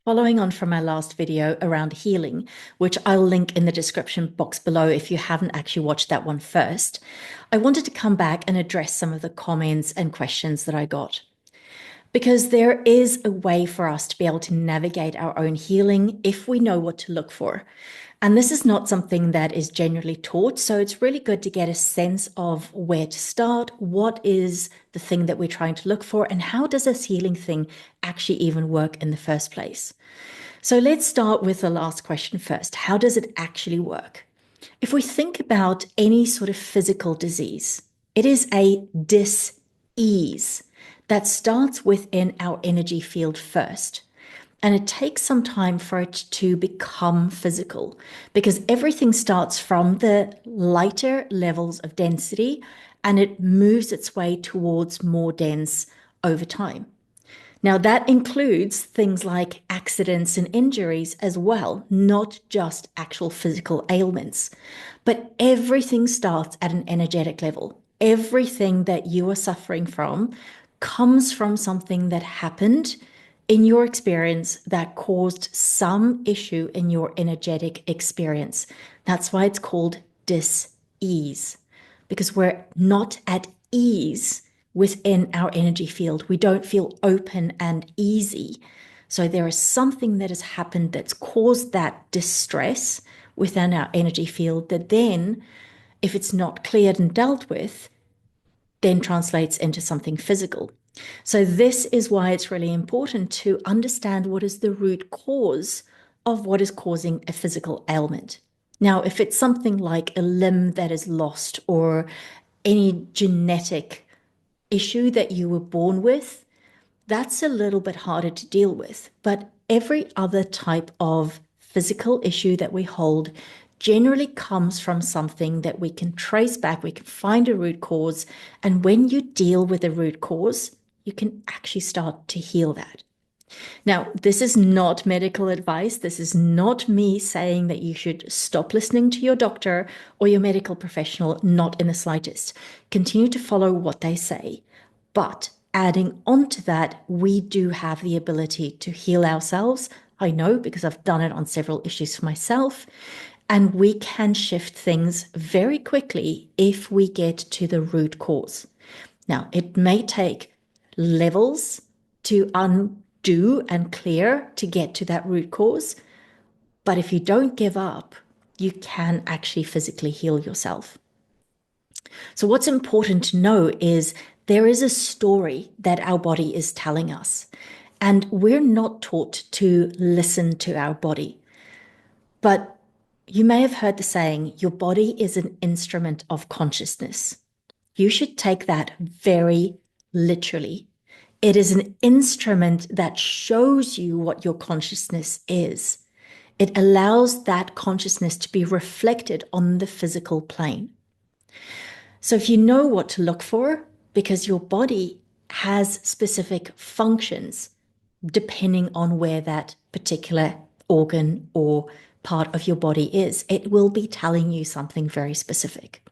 Following on from my last video around healing, which I'll link in the description box below if you haven't actually watched that one first, I wanted to come back and address some of the comments and questions that I got. Because there is a way for us to be able to navigate our own healing if we know what to look for. And this is not something that is generally taught. So it's really good to get a sense of where to start, what is the thing that we're trying to look for, and how does this healing thing actually even work in the first place. So let's start with the last question first. How does it actually work? If we think about any sort of physical disease, it is a dis-ease that starts within our energy field first. And it takes some time for it to become physical because everything starts from the lighter levels of density and it moves its way towards more dense over time. Now, that includes things like accidents and injuries as well, not just actual physical ailments. But everything starts at an energetic level. Everything that you are suffering from comes from something that happened in your experience that caused some issue in your energetic experience. That's why it's called dis-ease, because we're not at ease within our energy field. We don't feel open and easy. So there is something that has happened that's caused that distress within our energy field that then, if it's not cleared and dealt with, then translates into something physical. So this is why it's really important to understand what is the root cause of what is causing a physical ailment. Now, if it's something like a limb that is lost or any genetic issue that you were born with, that's a little bit harder to deal with. But every other type of physical issue that we hold generally comes from something that we can trace back, we can find a root cause. And when you deal with the root cause, you can actually start to heal that. Now, this is not medical advice. This is not me saying that you should stop listening to your doctor or your medical professional, not in the slightest. Continue to follow what they say. But adding on to that, we do have the ability to heal ourselves. I know because I've done it on several issues for myself. And we can shift things very quickly if we get to the root cause. Now, it may take levels to undo and clear to get to that root cause. But if you don't give up, you can actually physically heal yourself. So, what's important to know is there is a story that our body is telling us, and we're not taught to listen to our body. But you may have heard the saying, your body is an instrument of consciousness. You should take that very literally. It is an instrument that shows you what your consciousness is. It allows that consciousness to be reflected on the physical plane. So if you know what to look for, because your body has specific functions depending on where that particular organ or part of your body is, it will be telling you something very specific.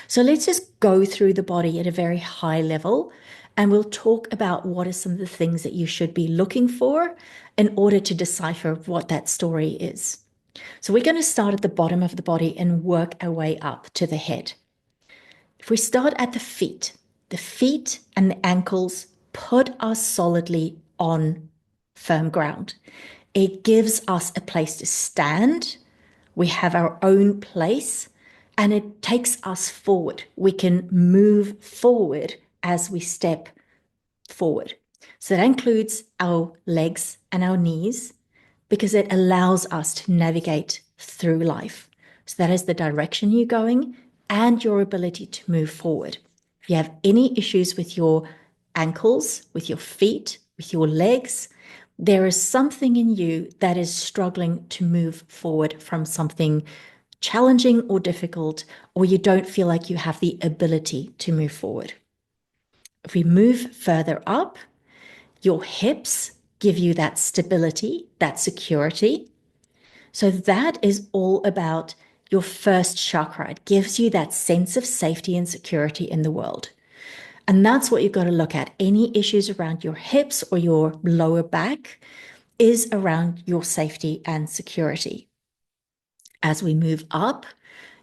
So let's just go through the body at a very high level and we'll talk about what are some of the things that you should be looking for in order to decipher what that story is. So we're going to start at the bottom of the body and work our way up to the head. If we start at the feet and the ankles put us solidly on firm ground. It gives us a place to stand. We have our own place and it takes us forward. We can move forward as we step forward. So that includes our legs and our knees because it allows us to navigate through life. So that is the direction you're going and your ability to move forward. If you have any issues with your ankles, with your feet, with your legs, there is something in you that is struggling to move forward from something challenging or difficult, or you don't feel like you have the ability to move forward. If we move further up, your hips give you that stability, that security. So that is all about your first chakra. It gives you that sense of safety and security in the world. And that's what you've got to look at. Any issues around your hips or your lower back, is around your safety and security. As we move up,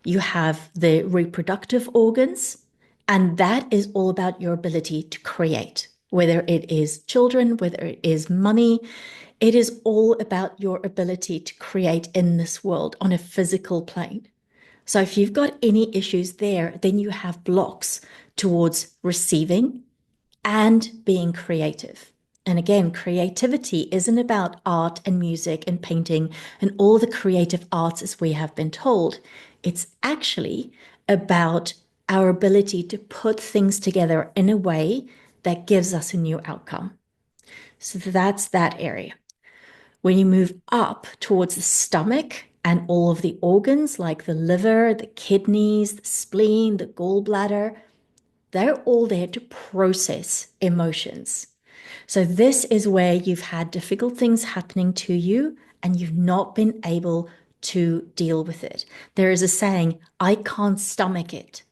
you have the reproductive organs, and that is all about your ability to create, whether it is children, whether it is money. It is all about your ability to create in this world on a physical plane. So if you've got any issues there, then you have blocks towards receiving and being creative. And again, creativity isn't about art and music and painting and all the creative arts as we have been told. It's actually about our ability to put things together in a way that gives us a new outcome. So that's that area. When you move up towards the stomach and all of the organs like the liver, the kidneys, the spleen, the gallbladder, they're all there to process emotions. So this is where you've had difficult things happening to you and you've not been able to deal with it. There is a saying, I can't stomach it.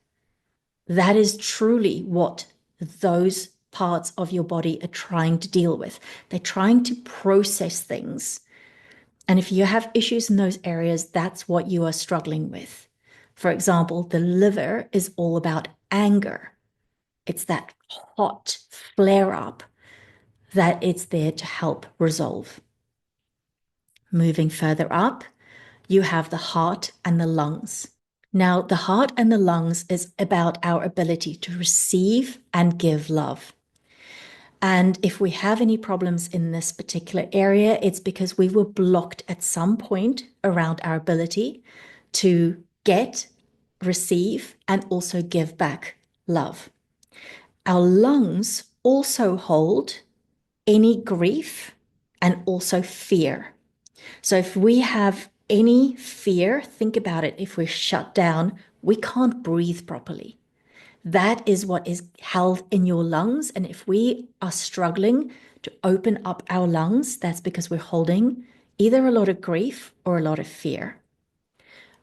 That is truly what those parts of your body are trying to deal with. They're trying to process things. And if you have issues in those areas, that's what you are struggling with. For example, the liver is all about anger. It's that hot flare up that it's there to help resolve. Moving further up, you have the heart and the lungs. Now, the heart and the lungs is about our ability to receive and give love. And if we have any problems in this particular area, it's because we were blocked at some point around our ability to get, receive, and also give back love. Our lungs also hold any grief and also fear. So if we have any fear, think about it. If we're shut down, we can't breathe properly. That is what is held in your lungs. And if we are struggling to open up our lungs, that's because we're holding either a lot of grief or a lot of fear.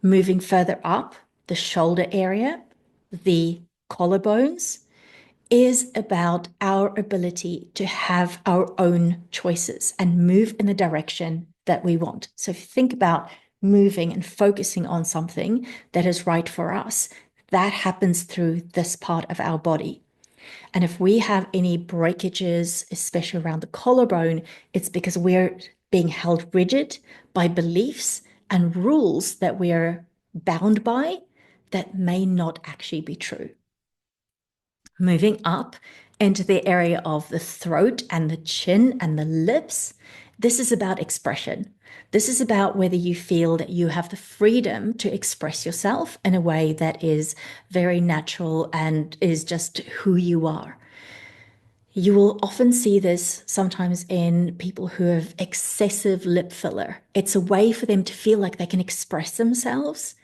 Moving further up, the shoulder area, the collarbones, is about our ability to have our own choices and move in the direction that we want. So if you think about moving and focusing on something that is right for us, that happens through this part of our body. And if we have any breakages, especially around the collarbone, it's because we're being held rigid by beliefs and rules that we are bound by that may not actually be true. Moving up into the area of the throat and the chin and the lips, this is about expression. This is about whether you feel that you have the freedom to express yourself in a way that is very natural and is just who you are. You will often see this sometimes in people who have excessive lip filler. It's a way for them to feel like they can express themselves,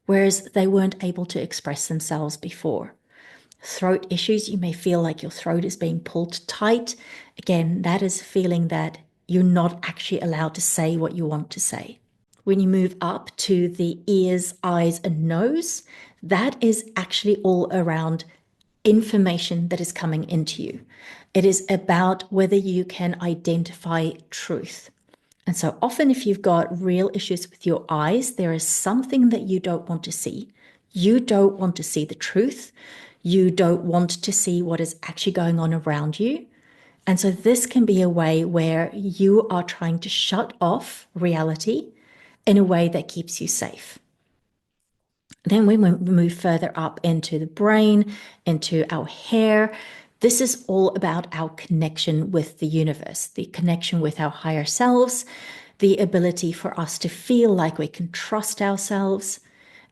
whereas they weren't able to express themselves before. Throat issues, you may feel like your throat is being pulled tight. Again, that is a feeling that you're not actually allowed to say what you want to say. When you move up to the ears, eyes, and nose, that is actually all around information that is coming into you. It is about whether you can identify truth. And so often, if you've got real issues with your eyes, there is something that you don't want to see. You don't want to see the truth. You don't want to see what is actually going on around you. And so this can be a way where you are trying to shut off reality in a way that keeps you safe. Then we move further up into the brain, into our hair. This is all about our connection with the universe, the connection with our higher selves, the ability for us to feel like we can trust ourselves.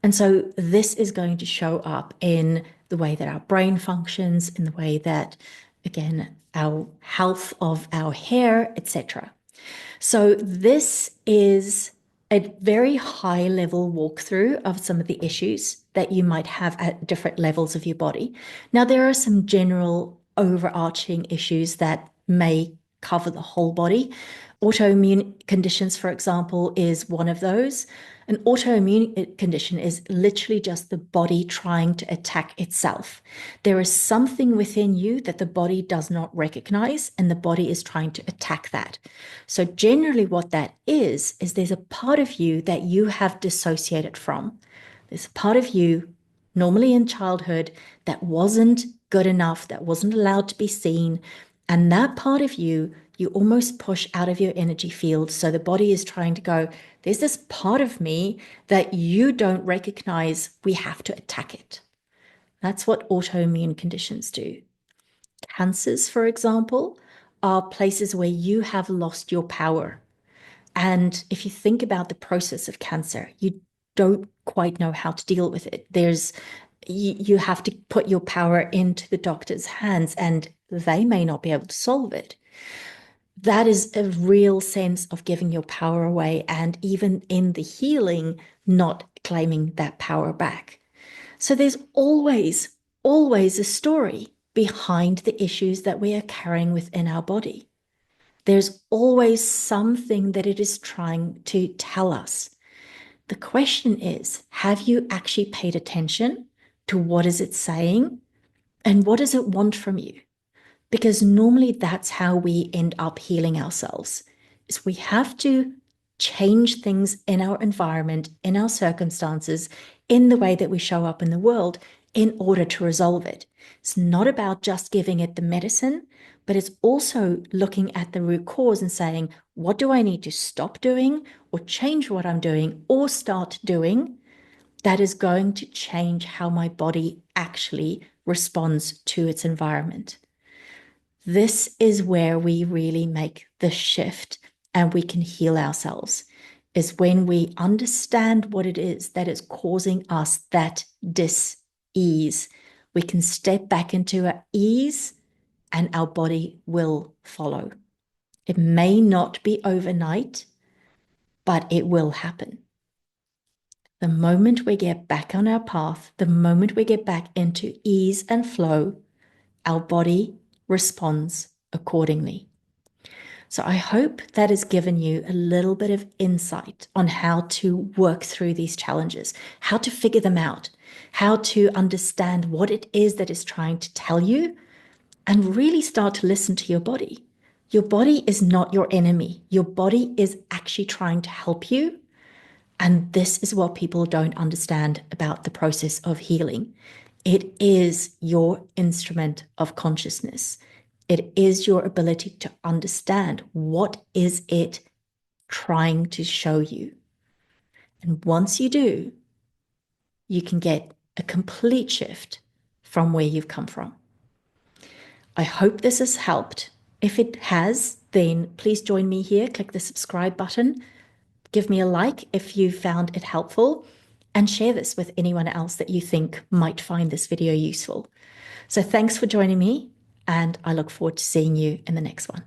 And so this is going to show up in the way that our brain functions, in the way that, again, our health of our hair, etc. So this is a very high level walkthrough of some of the issues that you might have at different levels of your body. Now, there are some general overarching issues that may cover the whole body. Autoimmune conditions, for example, is one of those. An autoimmune condition is literally just the body trying to attack itself. There is something within you that the body does not recognize, and the body is trying to attack that. So generally what that is there's a part of you that you have dissociated from. There's a part of you, normally in childhood, that wasn't good enough, that wasn't allowed to be seen. And that part of you, you almost push out of your energy field. So the body is trying to go, there's this part of me that you don't recognize. We have to attack it. That's what autoimmune conditions do. Cancers, for example, are places where you have lost your power. And if you think about the process of cancer, you don't quite know how to deal with it. You have to put your power into the doctor's hands, and they may not be able to solve it. That is a real sense of giving your power away, and even in the healing, not claiming that power back. So there's always a story behind the issues that we are carrying within our body. There's always something that it is trying to tell us. The question is, have you actually paid attention to what is it saying and what does it want from you? Because normally that's how we end up healing ourselves, is we have to change things in our environment, in our circumstances, in the way that we show up in the world in order to resolve it. It's not about just giving it the medicine, but it's also looking at the root cause and saying, what do I need to stop doing or change what I'm doing or start doing that is going to change how my body actually responds to its environment? This is where we really make the shift and we can heal ourselves, is when we understand what it is that is causing us that dis-ease. We can step back into our ease and our body will follow. It may not be overnight, but it will happen. The moment we get back on our path, the moment we get back into ease and flow, our body responds accordingly. So I hope that has given you a little bit of insight on how to work through these challenges, how to figure them out, how to understand what it is that is trying to tell you, and really start to listen to your body. Your body is not your enemy. Your body is actually trying to help you. And this is what people don't understand about the process of healing. It is your instrument of consciousness. It is your ability to understand what is it trying to show you. And once you do, you can get a complete shift from where you've come from. I hope this has helped. If it has, then please join me here. Click the subscribe button. Give me a like if you found it helpful, and share this with anyone else that you think might find this video useful. So thanks for joining me, and I look forward to seeing you in the next one.